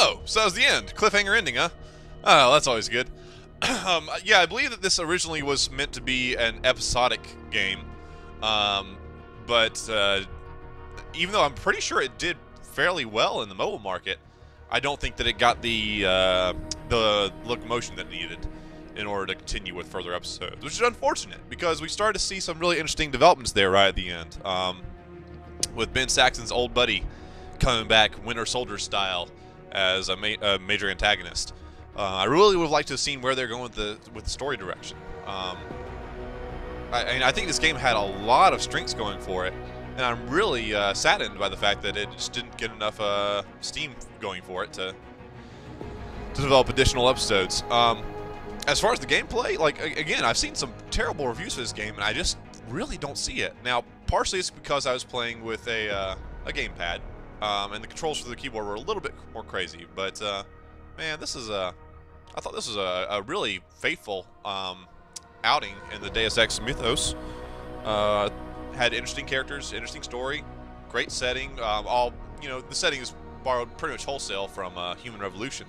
Oh, so that was the end. Cliffhanger ending, huh? Oh, that's always good. Yeah, I believe that this originally was meant to be an episodic game, but even though I'm pretty sure it did fairly well in the mobile market, I don't think that it got the locomotion that it needed in order to continue with further episodes, which is unfortunate because we started to see some really interesting developments there right at the end, with Ben Saxon's old buddy coming back Winter Soldier style as a major antagonist. I really would have liked to have seen where they're going with the story direction. I think this game had a lot of strengths going for it, and I'm really saddened by the fact that it just didn't get enough steam going for it to develop additional episodes. As far as the gameplay, like, again, I've seen some terrible reviews for this game, and I just really don't see it. Now, partially it's because I was playing with a gamepad, and the controls for the keyboard were a little bit more crazy. But man, I thought this was a really faithful outing in the Deus Ex mythos. Had interesting characters, interesting story, great setting. The setting is borrowed pretty much wholesale from Human Revolution.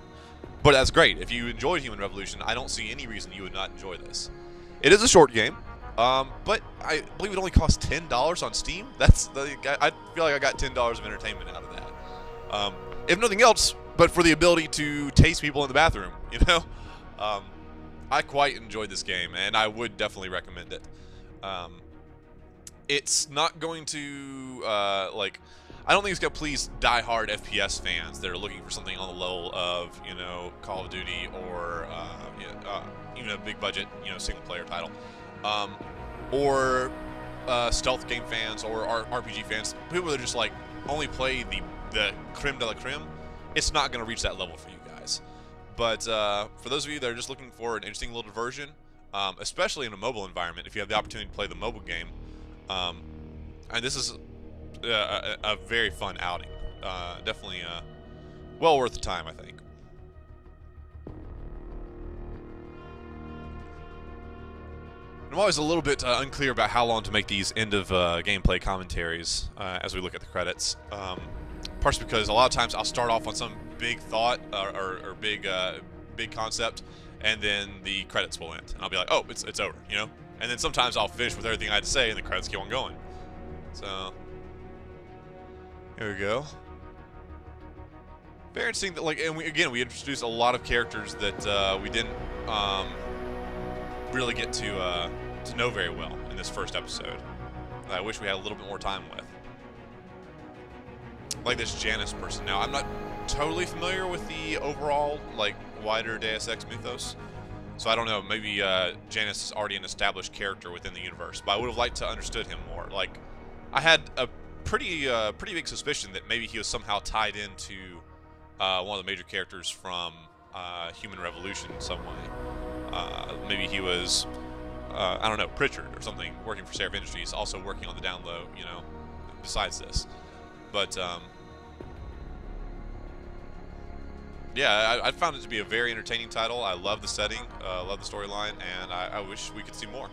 But that's great. If you enjoyed Human Revolution, I don't see any reason you would not enjoy this. It is a short game, but I believe it only costs $10 on Steam. I feel like I got $10 of entertainment out of that. If nothing else, but for the ability to taste people in the bathroom, I quite enjoyed this game, and I would definitely recommend it. It's not going to, I don't think it's going to please die-hard FPS fans that are looking for something on the level of, Call of Duty or even a big-budget, single-player title. Or stealth game fans or RPG fans, people that just, only play the creme de la creme. It's not going to reach that level for you guys. But for those of you that are just looking for an interesting little diversion, especially in a mobile environment, if you have the opportunity to play the mobile game, and this is a very fun outing. Definitely well worth the time, I think. I'm always a little bit unclear about how long to make these end of gameplay commentaries as we look at the credits. Partially because a lot of times I'll start off on some big thought or big concept, and then the credits will end, and I'll be like, oh, it's over, And then sometimes I'll finish with everything I had to say, and the credits keep on going. So here we go. Very interesting that, and we introduced a lot of characters that we didn't really get to know very well in this first episode. That I wish we had a little bit more time with. Like this Janice person. Now, I'm not totally familiar with the overall, wider Deus Ex mythos. So I don't know, maybe Janice is already an established character within the universe, but I would have liked to understood him more. I had a pretty big suspicion that maybe he was somehow tied into one of the major characters from Human Revolution in some way. Maybe he was, I don't know, Pritchard or something, working for Seraph Industries, also working on the down low, besides this. But, yeah, I found it to be a very entertaining title. I love the setting, love the storyline, and I wish we could see more.